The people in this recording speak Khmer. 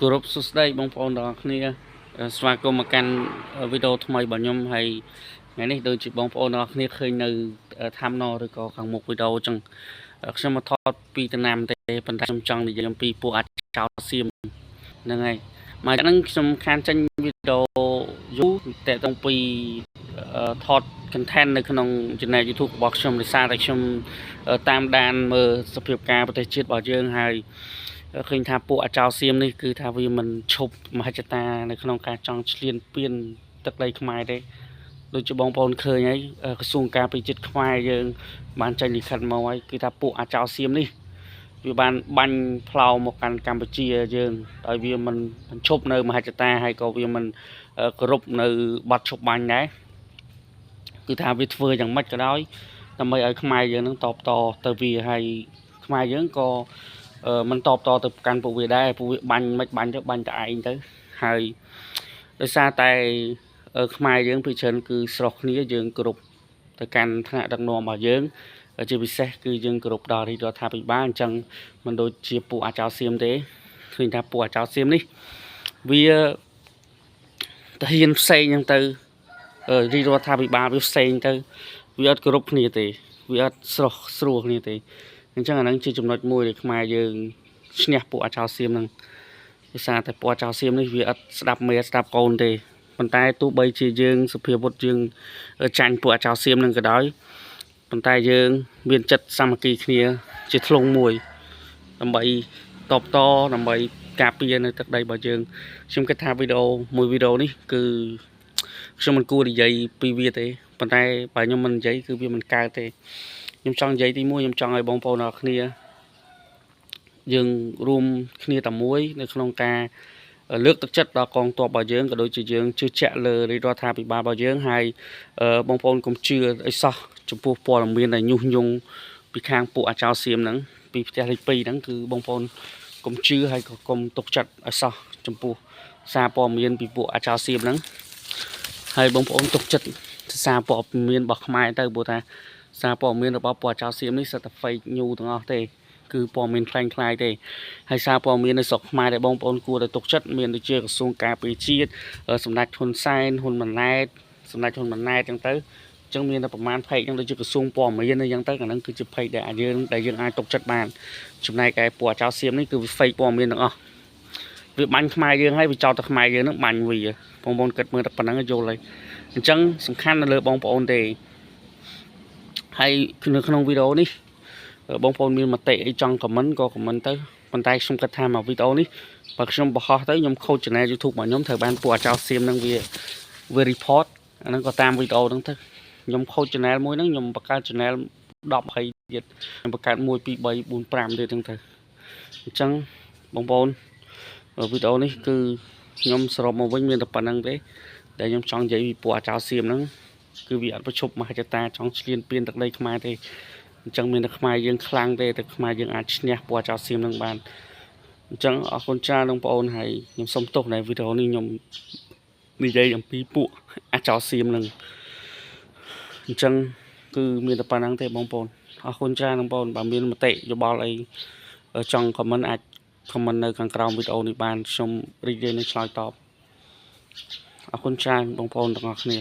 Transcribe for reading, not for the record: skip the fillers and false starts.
គោរពសួស្តីបងប្អូនទាំងអស់គ្នាស្វាគមន៍មកកាន់វីដេអូថ្មីរបស់ខ្ញុំហើយថ្ងៃនេះដូចជាបងប្អូនទាំងអស់គ្នាឃើញនៅថាំណឬក៏ខាងមុខវីដេអូអញ្ចឹងខ្ញុំមកថតពីតំណាំទេប៉ុន្តែខ្ញុំចង់និយាយអំពីពួកអាចចោលសៀមហ្នឹងហើយមកហ្នឹងខ្ញុំខានចេញវីដេអូយូរតទៅពីថត content នៅក្នុង channel YouTube របស់ខ្ញុំដោយសារតែខ្ញុំតាមដានមើលសភាពការប្រទេសជាតិរបស់យើងហើយឃើញថាពួកអាចោសៀមនេះគឺថាវាមិនឈប់មហិច្ឆតានៅក្នុងការចង់ឈ្លានពានទឹកដីខ្មែរទេដូចជាបងប្អូនឃើញហើយក្រសួងការពារជាតិខ្មែរយើងបានចេញលិខិតមកហើយគឺថាពួកអាចោសៀមនេះវាបានបាញ់ផ្លោមកកាន់កម្ពុជាយើងដោយវាមិនឈប់នៅមហិច្ឆតាហើយក៏វាមិនគោរពនៅបទឈប់បាញ់ដែរគឺថាវាធ្វើយ៉ាងម៉េចក៏ដោយដើម្បីឲ្យខ្មែរយើងនឹងតបតទៅវាហើយខ្មែរយើងក៏មិនតបតទៅកាន់ពួកវាដែរពួកវាបាញ់មិនបាញ់ទៅបាញ់តែឯងទៅហើយដោយសារតែខ្មែរយើងភាគច្រើនគឺស្រុះគ្នាយើងគ្រប់ទៅកាន់ថ្នាក់ដឹកនាំរបស់យើងជាពិសេសគឺយើងគ្រប់ដល់រាជរដ្ឋាភិបាលអញ្ចឹងមិនដូចជាពួកអាចោសៀមទេឃើញថាពួកអាចោសៀមនេះវាទៅហ៊ានផ្សេងហ្នឹងទៅរាជរដ្ឋាភិបាលវាផ្សេងទៅវាអត់គ្រប់គ្នាទេវាអត់ស្រុះស្រួលគ្នាទេអញ្ចឹងអាហ្នឹងជាចំណុចមួយដែលខ្មែរយើងឈ្នះពួកអាចោសៀមហ្នឹងដោយសារតែពួកអាចោសៀមនេះវាអត់ស្ដាប់មេស្ដាប់កូនទេប៉ុន្តែទោះបីជាយើងសុភាវុធយើងចាញ់ពួកអាចោសៀមហ្នឹងក៏ដោយប៉ុន្តែយើងមានចិត្តសាមគ្គីគ្នាជាធ្លុងមួយដើម្បីតបតដើម្បីការពារនៅទឹកដីរបស់យើងខ្ញុំគិតថាវីដេអូមួយវីដេអូនេះគឺខ្ញុំមិនគួរនិយាយពីវាទេប៉ុន្តែបើខ្ញុំមិននិយាយគឺវាមិនកើតទេខ្ញុំចង់និយាយទី1ខ្ញុំចង់ឲ្យបងប្អូនអរគ្នាយើងរួមគ្នាតែមួយនៅក្នុងការលើកទឹកចិត្តដល់កងទ័ពរបស់យើងក៏ដូចជាយើងជឿជាក់លើរាជរដ្ឋាភិបាលរបស់យើងហើយបងប្អូនកុំជឿអីសោះចំពោះព័ត៌មានដែលញុះញង់ពីខាងពួកអាចោសៀមហ្នឹងពីផ្ទះលេខ2ហ្នឹងគឺបងប្អូនកុំជឿហើយក៏កុំទុកចិត្តអីសោះចំពោះសារព័ត៌មានពីពួកអាចោសៀមហ្នឹងហើយបងប្អូនទុកចិត្តសារព័ត៌មានរបស់ខ្មែរទៅព្រោះថាសារព័ត៌មានរបស់ពួកអាចោសៀមនេះសិតតែ fake news ទាំងអស់ទេគឺព័ត៌មានខ្លាំងខ្លាយទេហើយសារព័ត៌មាននៅស្រុកខ្មែរដែលបងប្អូនគួរតែទុកចិត្តមានដូចជាក្រសួងការពារជាតិសម្ដេចហ៊ុនសែនហ៊ុនម៉ាណែតសម្ដេចហ៊ុនម៉ាណែតចឹងទៅអញ្ចឹងមានតែប្រមាណ fake ចឹងដូចជាក្រសួងព័ត៌មានអញ្ចឹងទៅអាហ្នឹងគឺជា fake ដែលយើងអាចទុកចិត្តបានចំណែកឯពួកអាចោសៀមនេះគឺ fake ព័ត៌មានទាំងអស់វាបាញ់ខ្មែរយើងហើយវាចោទតែខ្មែរយើងនឹងបាញ់វាបងប្អូនគិតមើលតែប៉ុណ្្នឹងយល់ហើយអញ្ចឹងសំខាន់នៅលើបងប្អូនទេហើយនៅក្នុងវីដេអូនេះបងប្អូនមានមតិអីចង់ខមមិនក៏ខមមិនទៅប៉ុន្តែខ្ញុំគិតថាមកវីដេអូនេះបើខ្ញុំបង្ហោះទៅខ្ញុំខូច channel YouTube របស់ខ្ញុំត្រូវបានពួកអាចោសៀមនឹងវា report អាហ្នឹងក៏តាមវីដេអូហ្នឹងទៅខ្ញុំខូច channel មួយហ្នឹងខ្ញុំបង្កើត channel 10 20ទៀតខ្ញុំបង្កើត1 2 3 4 5ទៀតហ្នឹងទៅអញ្ចឹងបងប្អូនវីដេអូនេះគឺខ្ញុំសរុបមកវិញមានតែប៉ុណ្្នឹងទេដែលខ្ញុំចង់និយាយពីពួកអាចោសៀមហ្នឹងគឺវាអត់ប្រឈប់មហិច្ឆតាចង់ឈ្លានពានទឹកដីខ្មែរទេអញ្ចឹងមានតែខ្មែរយើងខ្លាំងទេតែខ្មែរយើងអាចឈ្នះពួកអាចោសៀមនឹងបានអញ្ចឹងអរគុណច្រើនបងប្អូនហើយខ្ញុំសូមទោសในវីដេអូនេះខ្ញុំនិយាយអំពីពួកអាចោសៀមនឹងអញ្ចឹងគឺមានតែប៉ុណ្្នឹងទេបងប្អូនអរគុណច្រើនបងប្អូនបើមានមតិយោបល់អីចង់ខមមិនអាចខមមិននៅខាងក្រោមវីដេអូនេះបានខ្ញុំរីករាយនឹងឆ្លើយតបអរគុណច្រើនបងប្អូនទាំងអស់គ្នា